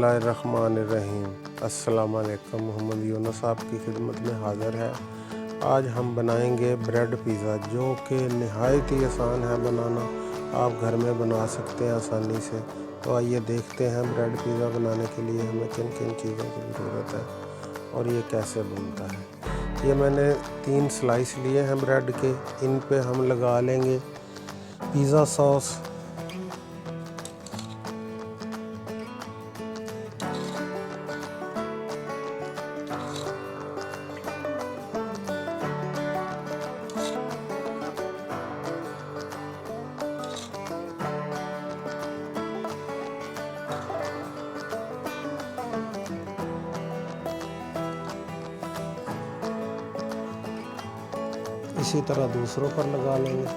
बिस्मिल्लाहिर्रहमानिर्रहीम। अस्सलाम वालेकुम। मोहम्मद यूनुस आपकी खिदमत में हाज़िर है। आज हम बनाएंगे ब्रेड पिज़्ज़ा, जो कि नहायत ही आसान है बनाना। आप घर में बना सकते हैं आसानी से। तो आइए देखते हैं ब्रेड पिज़्ज़ा बनाने के लिए हमें किन किन चीज़ों की ज़रूरत है और ये कैसे बनता है। ये मैंने 3 स्लाइस लिए हैं ब्रेड के। इन पे हम लगा लेंगे पिज़्ज़ा सॉस, इसी तरह दूसरों पर लगा लेंगे।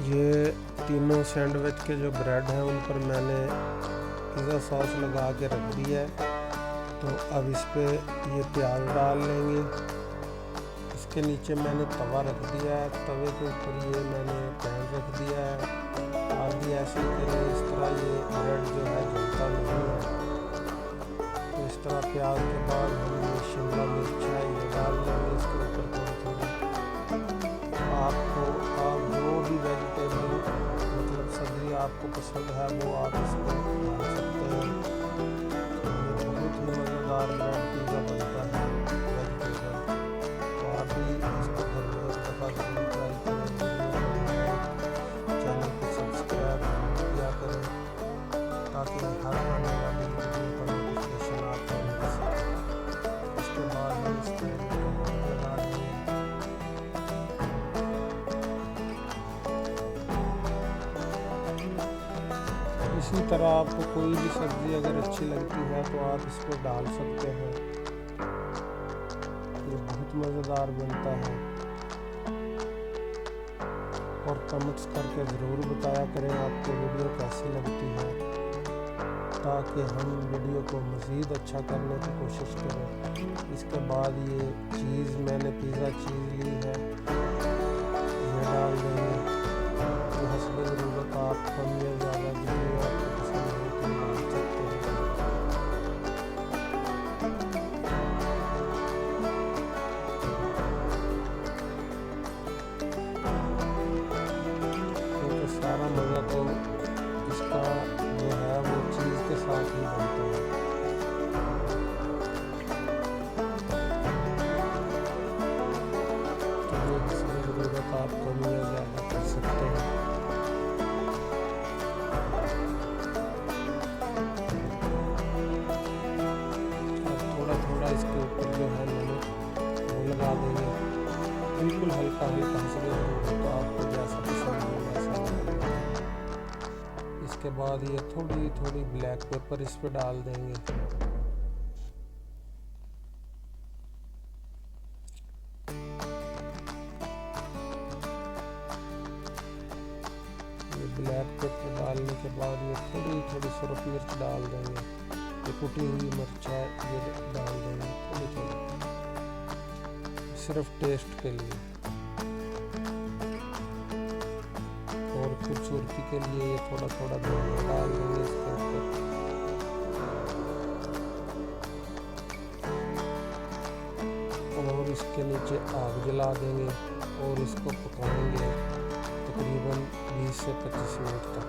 ये तीनों सैंडविच के जो ब्रेड हैं उन पर मैंने पिज़्ज़ा सॉस लगा के रख दिया है। तो अब इस पे ये प्याज डाल लेंगे। इसके नीचे मैंने तवा रख दिया है। तवे के ऊपर ये मैंने पैन रख दिया है। आप भी ऐसे ही करें, इस तरह ये ब्रेड जो है जलता नहीं है। तो इस तरह प्याज के बाद हम ये शिमला मिर्च है ये डाल लेंगे इसके ऊपर थोड़ी थोड़ी। आपको आप जो भी वेजिटेबल मतलब सब्ज़ी आपको पसंद है वो आप इसको डाल सकते हैं। ये बहुत ही मज़ेदार ब्रेड पिज़्ज़ा बनता है वेजिटेबल। तो आप भी इसको घर में एक दफ़ा ज़रूर ट्राई करें। चैनल को सब्सक्राइब किया करें ताकि हर आने वाली वीडियो का नोटिफिकेशन आपको मिल सके। इसके बाद हम इस पर लगा देंगे। इसी तरह आपको कोई भी सब्ज़ी अगर अच्छी लगती है तो आप इस पर डाल सकते हैं। ये बहुत मज़ेदार बनता है। और कमेंट्स करके ज़रूर बताया करें आपको वीडियो कैसी लगती है, ताकि हम वीडियो को मज़ीद अच्छा करने की कोशिश करें। इसके बाद ये चीज़ मैंने पिज़्ज़ा चीज़ ली है, ये डाल देंगे। तो हस्ब ज़रूरत आप कम या ज़्यादा जो आपको पसंद हो तो डाल सकते हैं। तो सारा मज़ा तो इसका जो है वो चीज़ के साथ ही बनता है। तो ये इसमें ज़रूरत आप कम या ज़्यादा कर सकते हैं। अब थोड़ा थोड़ा इसके ऊपर जो है नमक वो लगा देंगे, बिल्कुल हल्का हल्का हंसने ज़रूरत। तो आपको जैसा पसंद हो वैसा लगाएंगे। इसके बाद ये थोड़ी थोड़ी ब्लैक पेपर इस पे डाल देंगे। ये ब्लैक पेपर डालने के बाद ये थोड़ी थोड़ी सुरख मिर्च डाल देंगे। ये कुटी हुई मिर्च है ये डाल देंगे थोड़ी थोड़ी, सिर्फ टेस्ट के लिए और खूबसूरती के लिए। ये थोड़ा थोड़ा धनिया डाल देंगे इसके ऊपर। और इसके नीचे आग जला देंगे और इसको पकाएंगे तकरीबन 20 से 25 मिनट तक।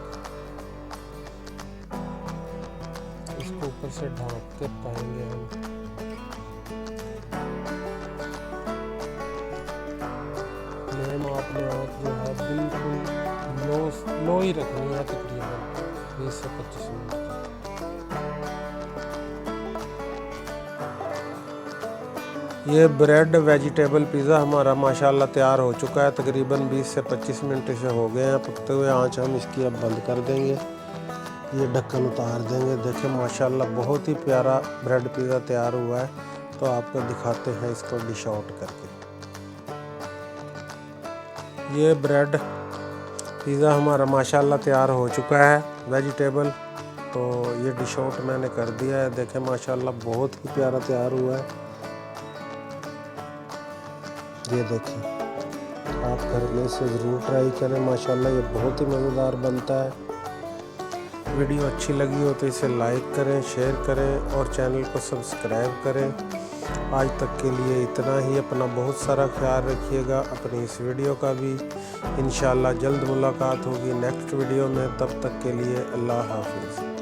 इसको ऊपर से ढक के पकाएंगे हम। फ्लेम आपने आँच जो है बिल्कुल लो ही रखनी है तकरीबन 20 से 25 मिनट तक। ये ब्रेड वेजिटेबल पिज़्ज़ा हमारा माशाल्लाह तैयार हो चुका है। तकरीबन 20 से 25 मिनट से हो गए हैं पकते हुए। आँच हम इसकी अब बंद कर देंगे। ये ढक्कन उतार देंगे। देखें माशाल्लाह बहुत ही प्यारा ब्रेड पिज़्ज़ा तैयार हुआ है। तो आपको दिखाते हैं इसको डिश आउट करके। ये ब्रेड पिज़्ज़ा हमारा माशाल्लाह तैयार हो चुका है वेजिटेबल। तो ये डिश आउट मैंने कर दिया है। देखें माशाल्लाह बहुत ही प्यारा तैयार हुआ है। ये देखें आप घर में इसे ज़रूर ट्राई करें। माशाल्लाह ये बहुत ही मज़ेदार बनता है। वीडियो अच्छी लगी हो तो इसे लाइक करें, शेयर करें और चैनल को सब्सक्राइब करें। आज तक के लिए इतना ही। अपना बहुत सारा ख्याल रखिएगा, अपनी इस वीडियो का भी। इंशाल्लाह जल्द मुलाकात होगी नेक्स्ट वीडियो में। तब तक के लिए अल्लाह हाफिज़।